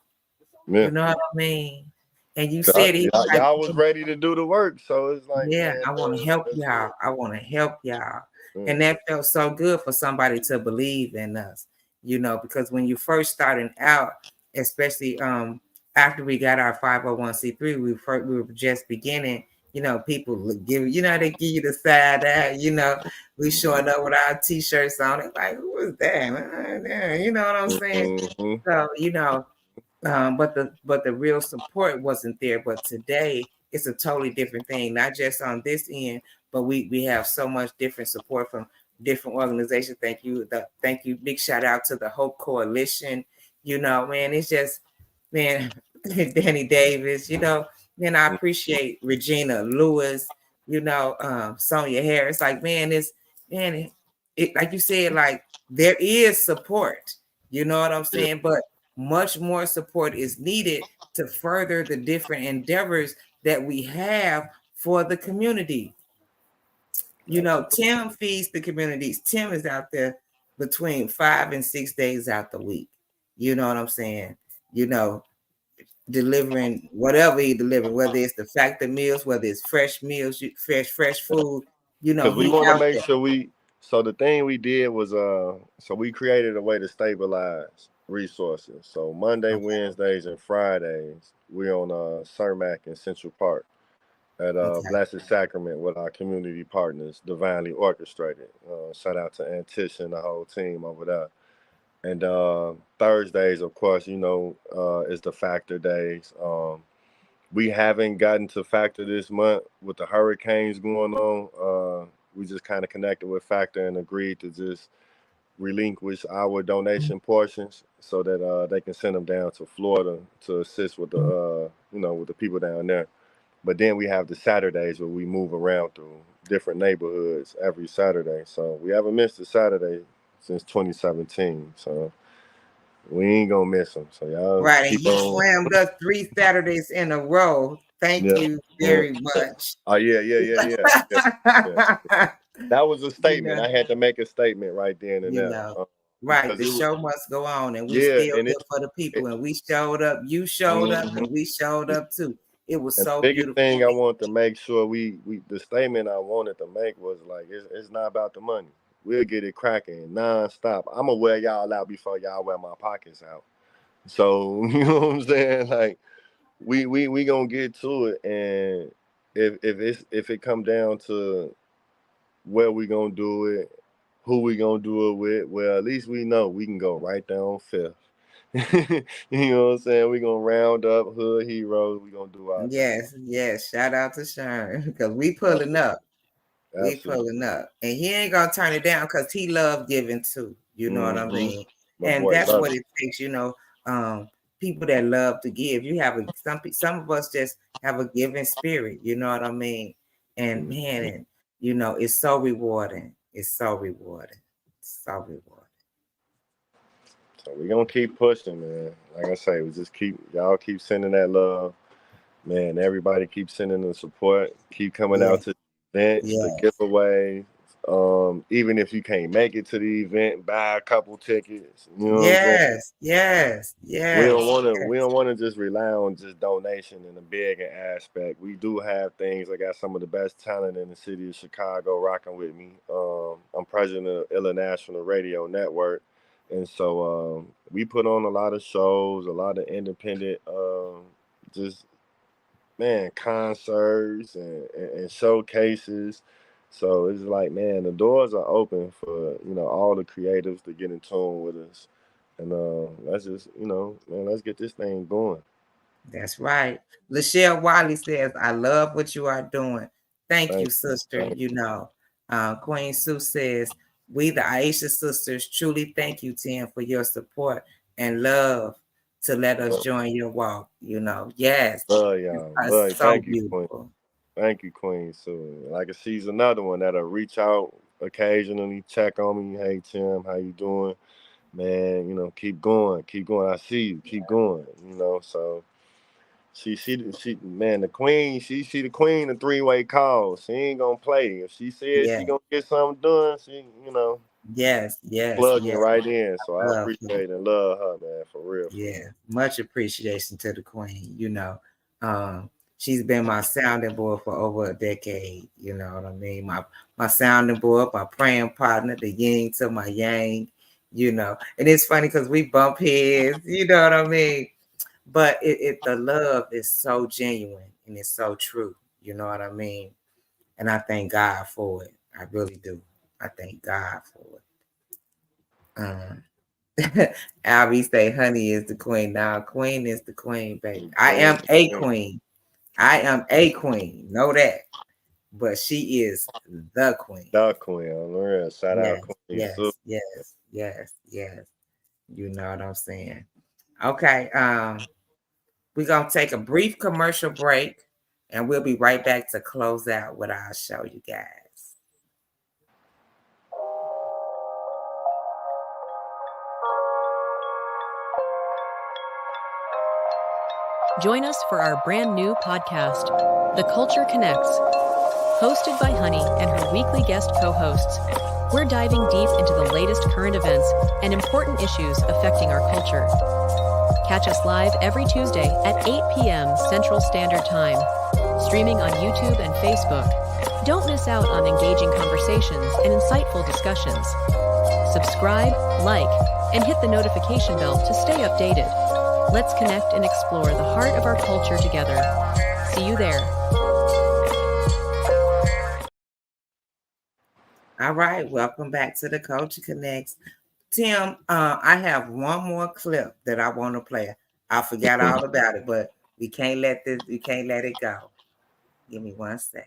S2: Yeah.
S1: You know what I mean? And you said
S2: y'all was ready to do the work, so it's like,
S1: yeah,
S2: man,
S1: I want to help y'all. I want to help y'all. And that felt so good for somebody to believe in us, because when you first starting out, especially after we got our 501c3, we were just beginning. People give they give you the side eye. We showing up with our t-shirts on. It's like, who is that? You know what I'm saying? So but the real support wasn't there. But today it's a totally different thing. Not just on this end, but we have so much different support from different organizations. Thank you. Big shout out to the Hope Coalition. Man, it's just, man, Danny Davis. Man, I appreciate Regina Lewis. Sonia Harris. Like, man, it like you said, like, there is support. You know what I'm saying? But much more support is needed to further the different endeavors that we have for the community. You know, Tim feeds the communities. Tim is out there between 5 and 6 days out the week. You know what I'm saying? You know, delivering whatever he delivering, whether it's the factor meals, whether it's fresh meals, fresh food. You know,
S2: Because we
S1: he
S2: want to
S1: out
S2: make
S1: there.
S2: sure so the thing we did was, so we created a way to stabilize resources. So Monday,
S1: Okay.
S2: Wednesdays, and Fridays, we're on Cermak in Central Park at
S1: Okay.
S2: Blessed Sacrament with our community partners, divinely orchestrated. Shout out to Antish and the whole team over there. And Thursdays, of course, is the factor days. We haven't gotten to factor this month with the hurricanes going on. We just kind of connected with factor and agreed to just relinquish our donation portions so that they can send them down to Florida to assist with with the people down there. But then we have the Saturdays where we move around through different neighborhoods every Saturday. So we haven't missed a Saturday since 2017. So we ain't gonna miss them. So y'all
S1: Right. And
S2: keep
S1: you
S2: on.
S1: slammed us 3 Saturdays in a row. Thank
S2: Yeah.
S1: you
S2: Yeah.
S1: very much.
S2: Oh yeah. Yeah. That was a
S1: You
S2: statement.
S1: know,
S2: I had to make a statement right then and
S1: you
S2: there
S1: know. Right.
S2: because
S1: The
S2: it was
S1: show must go on, and we
S2: yeah,
S1: still
S2: and
S1: here for the
S2: it
S1: people. And we showed up. You showed up,
S2: mhm.
S1: and we showed up too. It was
S2: And the
S1: so
S2: biggest
S1: beautiful.
S2: thing I want to make sure we the statement I wanted to make was like it's not about the money. We'll get it cracking nonstop. I'm gonna wear y'all out before y'all wear my pockets out. So you know what I'm saying? Like we gonna get to it, and if it come down to where we gonna do it, who we gonna do it with, well, at least we know we can go right down Fifth. You know what I'm saying? We gonna round up hood heroes. We gonna do our thing.
S1: Yes, yes. Shout out to Sharon because we pulling
S2: Absolutely,
S1: up. We
S2: absolutely.
S1: pulling up. And he ain't gonna turn it down because he loved giving too. You know what I
S2: Hmm.
S1: mean?
S2: My
S1: And
S2: boy
S1: that's
S2: love
S1: what
S2: it.
S1: it takes, people that love to give. You have some of us just have a giving spirit, you know what I mean? And man,
S2: Mhm.
S1: and it's so rewarding. It's so rewarding. So rewarding.
S2: So we gonna keep pushing, man. Like I say, we just y'all keep sending that love. Man, everybody keep sending the support. Keep coming
S1: Yeah,
S2: out to the events, the
S1: yeah.
S2: giveaways. Even if you can't make it to the event, buy a couple tickets. You know what I'm saying?
S1: Yes, yes,
S2: We don't
S1: yes,
S2: want to. We
S1: yes.
S2: don't want to just rely on just donation in a big aspect. We do have things. I got some of the best talent in the city of Chicago rocking with me. I'm president of International Radio Network, and so we put on a lot of shows, a lot of independent, just man, concerts and showcases. So it's like, man, the doors are open for all the creatives to get in tune with us, and let's just man, let's get this thing going.
S1: That's right. Lachelle Wiley says, I love what you are doing. Thank you,
S2: Thank
S1: sister.
S2: you.
S1: Queen Sue says, we, the Aisha sisters, truly thank you, Tim, for your support and love to let us join your walk. Yes,
S2: Love y'all.
S1: it's
S2: Love you.
S1: so
S2: Thank you, Queen.
S1: beautiful.
S2: Thank you, Queen. So, like, she's another one that'll reach out occasionally, check on me. Hey, Tim, how you doing? Man, keep going, keep going. I see you, keep going. So she man, the queen. She the queen of 3-way calls. She ain't gonna play. If she says
S1: Yeah,
S2: she gonna get something done, she
S1: yes, yes,
S2: plugging
S1: yes.
S2: right in. So I
S1: Love her.
S2: appreciate and love her, man, for real, for
S1: Yeah,
S2: real.
S1: much appreciation to the queen. She's been my sounding board for over a decade. You know what I mean? My sounding board, my praying partner, the yin to my yang. And it's funny because we bump heads. You know what I mean? But the love is so genuine and it's so true. You know what I mean? And I thank God for it. I really do. I thank God for it. Albie say honey is the queen. Now queen is the queen, baby. I am a queen. I am a queen. Know that. But she is the queen.
S2: The queen, on the real. Shout out
S1: Yes,
S2: Queen Sue.
S1: yes, yes, yes, yes. You know what I'm saying. Okay. We're gonna take a brief commercial break and we'll be right back to close out what I'll show you guys.
S3: Join us for our brand new podcast, The Culture Connects. Hosted by Honey and her weekly guest co-hosts, we're diving deep into the latest current events and important issues affecting our culture. Catch us live every Tuesday at 8 p.m. Central Standard Time, streaming on YouTube and Facebook. Don't miss out on engaging conversations and insightful discussions. Subscribe, like, and hit the notification bell to stay updated. Let's connect and explore the heart of our culture together. See you there.
S1: All right, welcome back to the Culture Connects. Tim, I have one more clip that I want to play. I forgot all about it, but we can't let it go. Give me 1 second.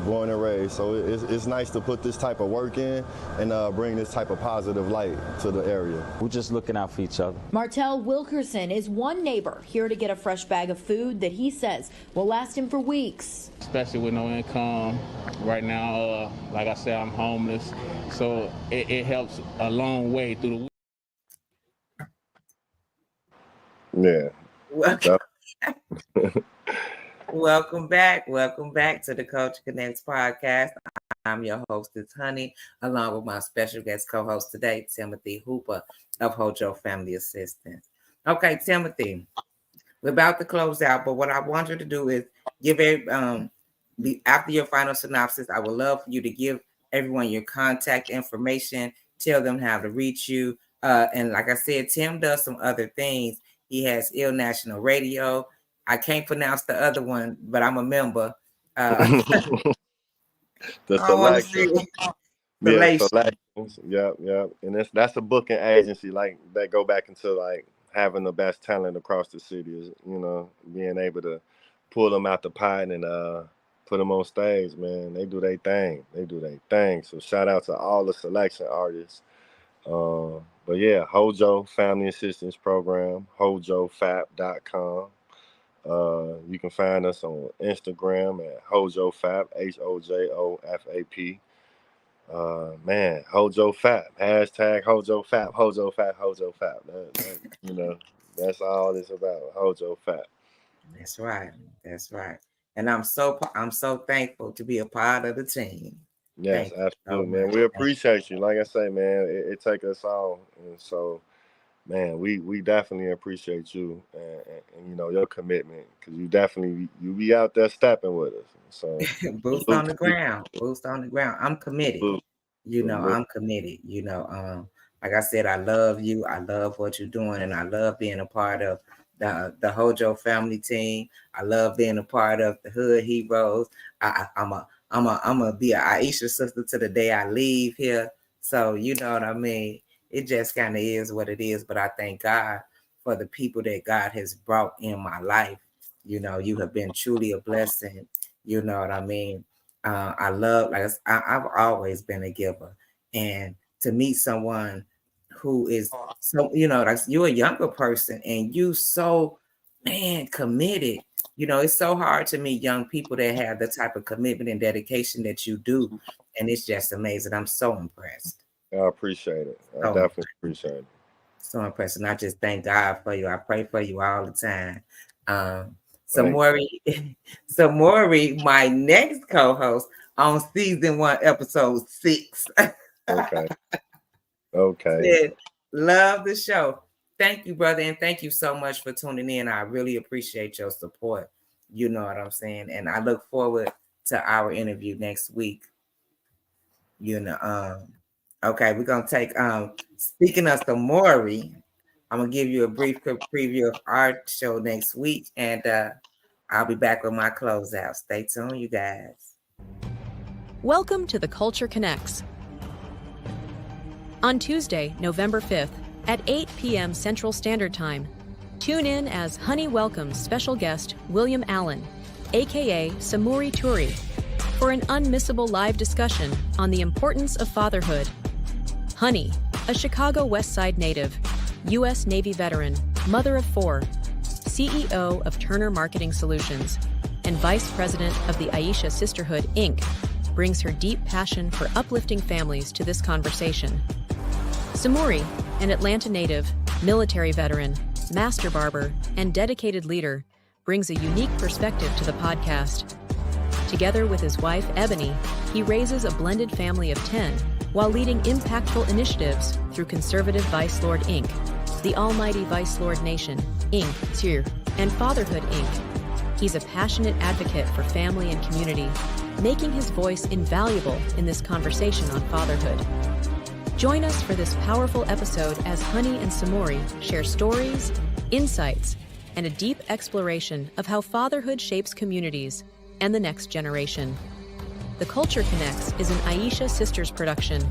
S2: Born and raised, so it's nice to put this type of work in and bring this type of positive light to the area.
S6: We're just looking out for each other.
S7: Martell Wilkerson is one neighbor here to get a fresh bag of food that he says will last him for weeks.
S8: Especially with no income. Right now, like I said, I'm homeless, so it helps a long way through the week.
S2: Yeah.
S1: Welcome back to the Culture Connects podcast. I'm your hostess, Honey, along with my special guest co-host today, Timothy Hooper of Hojo Family Assistance. Okay, Timothy, we're about to close out, but what I want you to do is give after your final synopsis, I would love for you to give everyone your contact information, tell them how to reach you. And like I said, Tim does some other things. He has Ill National Radio. I can't pronounce the other one, but I'm a member.
S2: The Selection. Yeah, Selections. Yep. And that's a booking agency like that go back into like having the best talent across the city, is, being able to pull them out the pot and put them on stage, man. They do their thing. So shout out to all the Selection artists. But yeah, Hojo Family Assistance Program, hojofap.com. You can find us on Instagram at HojoFap, HOJOFAP. Man, HojoFap, hashtag HojoFap. That's all it's about, HojoFap.
S1: That's right. And I'm so thankful to be a part of the team.
S2: Yes, absolutely, man. We appreciate you. Like I say, man, it takes us all. And so, man, we definitely appreciate you and your commitment, because you be out there stepping with us. So
S1: boost on the ground. I'm committed. I'm committed. Like I said, I love you. I love what you're doing, and I love being a part of the Hojo family team. I love being a part of the Hood Heroes. I'm a be an Aisha sister to the day I leave here. So you know what I mean. It just kind of is what it is. But I thank God for the people that God has brought in my life. You have been truly a blessing. You know what I mean? I've always been a giver. And to meet someone who is so, like you're a younger person and you so, committed. It's so hard to meet young people that have the type of commitment and dedication that you do. And it's just amazing. I'm so impressed.
S2: I appreciate it. I definitely appreciate it.
S1: So impressed. And I just thank God for you. I pray for you all the time. Samori, my next co-host on season 1, episode 6.
S2: Okay.
S1: Said, love the show. Thank you, brother. And thank you so much for tuning in. I really appreciate your support. You know what I'm saying? And I look forward to our interview next week. Okay, we're going to take, speaking of Samori, I'm going to give you a brief preview of our show next week, and I'll be back with my closeout. Stay tuned, you guys.
S3: Welcome to The Culture Connects. On Tuesday, November 5th, at 8 p.m. Central Standard Time, tune in as Honey welcomes special guest William Allen, aka Samori Turi, for an unmissable live discussion on the importance of fatherhood. Honey, a Chicago West Side native, U.S. Navy veteran, mother of 4, CEO of Turner Marketing Solutions, and Vice President of the Aisha Sisterhood, Inc., brings her deep passion for uplifting families to this conversation. Samori, an Atlanta native, military veteran, master barber, and dedicated leader, brings a unique perspective to the podcast. Together with his wife, Ebony, he raises a blended family of 10 while leading impactful initiatives through Conservative Vice Lord Inc., the Almighty Vice Lord Nation, Inc., Tier, and Fatherhood Inc. He's a passionate advocate for family and community, making his voice invaluable in this conversation on fatherhood. Join us for this powerful episode as Honey and Samori share stories, insights, and a deep exploration of how fatherhood shapes communities and the next generation. The Culture Connects is an Aisha Sisters production.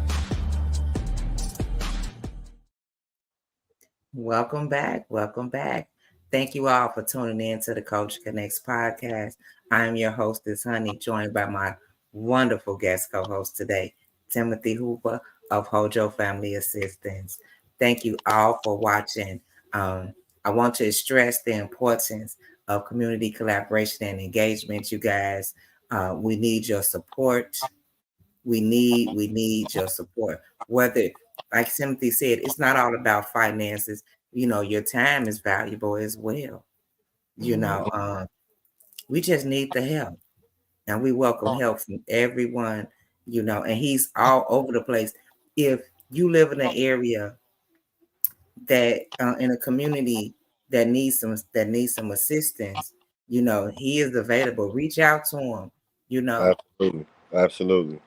S1: Welcome back. Welcome back. Thank you all for tuning in to the Culture Connects podcast. I'm your hostess, Honey, joined by my wonderful guest co-host today, Timothy Hooper of Hojo Family Assistance. Thank you all for watching. I want to stress the importance of community collaboration and engagement, you guys. We need your support. We need your support. Whether, like Timothy said, it's not all about finances. You know, your time is valuable as well. You know, we just need the help. And we welcome help from everyone, you know, and he's all over the place. If you live in an area that in a community that needs some assistance, you know, he is available. Reach out to him, you know.
S2: Absolutely.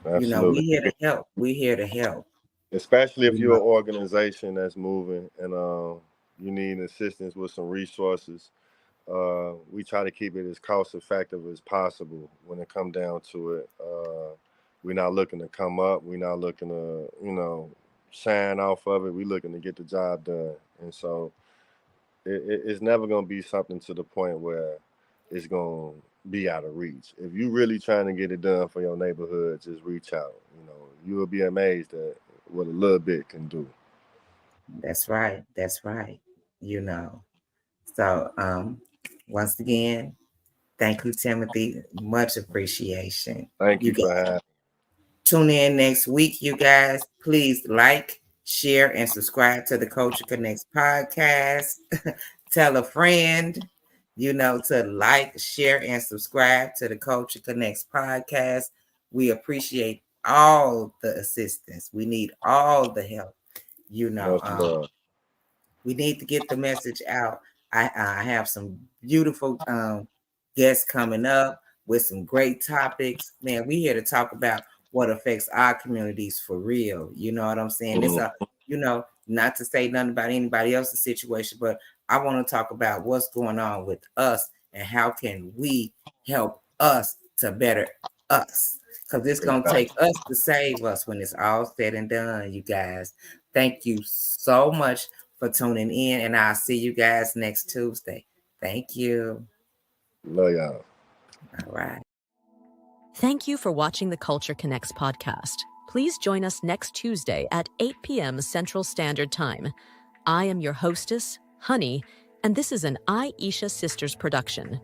S1: You know, we here to help. We're here to help.
S2: Especially if you're an organization that's moving and you need assistance with some resources. We try to keep it as cost effective as possible when it comes down to it. We're not looking to come up. We're not looking to, you know, shine off of it. We're looking to get the job done. And so it's never going to be something to the point where it's going to be out of reach. If you're really trying to get it done for your neighborhood, just reach out. You know, you will be amazed at what a little bit can do.
S1: That's right. That's right. You know. So once again, thank you, Timothy. Much appreciation.
S2: Thank you for having me.
S1: Tune in next week, you guys. Please like, share, and subscribe to the Culture Connects podcast. Tell a friend, you know, to like, share, and subscribe to the Culture Connects podcast. We appreciate all the assistance. We need all the help. You know, we need to get the message out. I have some beautiful guests coming up with some great topics. Man, we here to talk about what affects our communities for real. You know what I'm saying? It's a, you know, not to say nothing about anybody else's situation, but I want to talk about what's going on with us and how can we help us to better us. Because it's going to take us to save us when it's all said and done, you guys. Thank you so much for tuning in, and I'll see you guys next Tuesday. Thank you.
S2: Love y'all.
S1: All right.
S3: Thank you for watching the Culture Connects podcast. Please join us next Tuesday at 8 p.m. Central Standard Time. I am your hostess, Honey, and this is an Aisha Sisters production.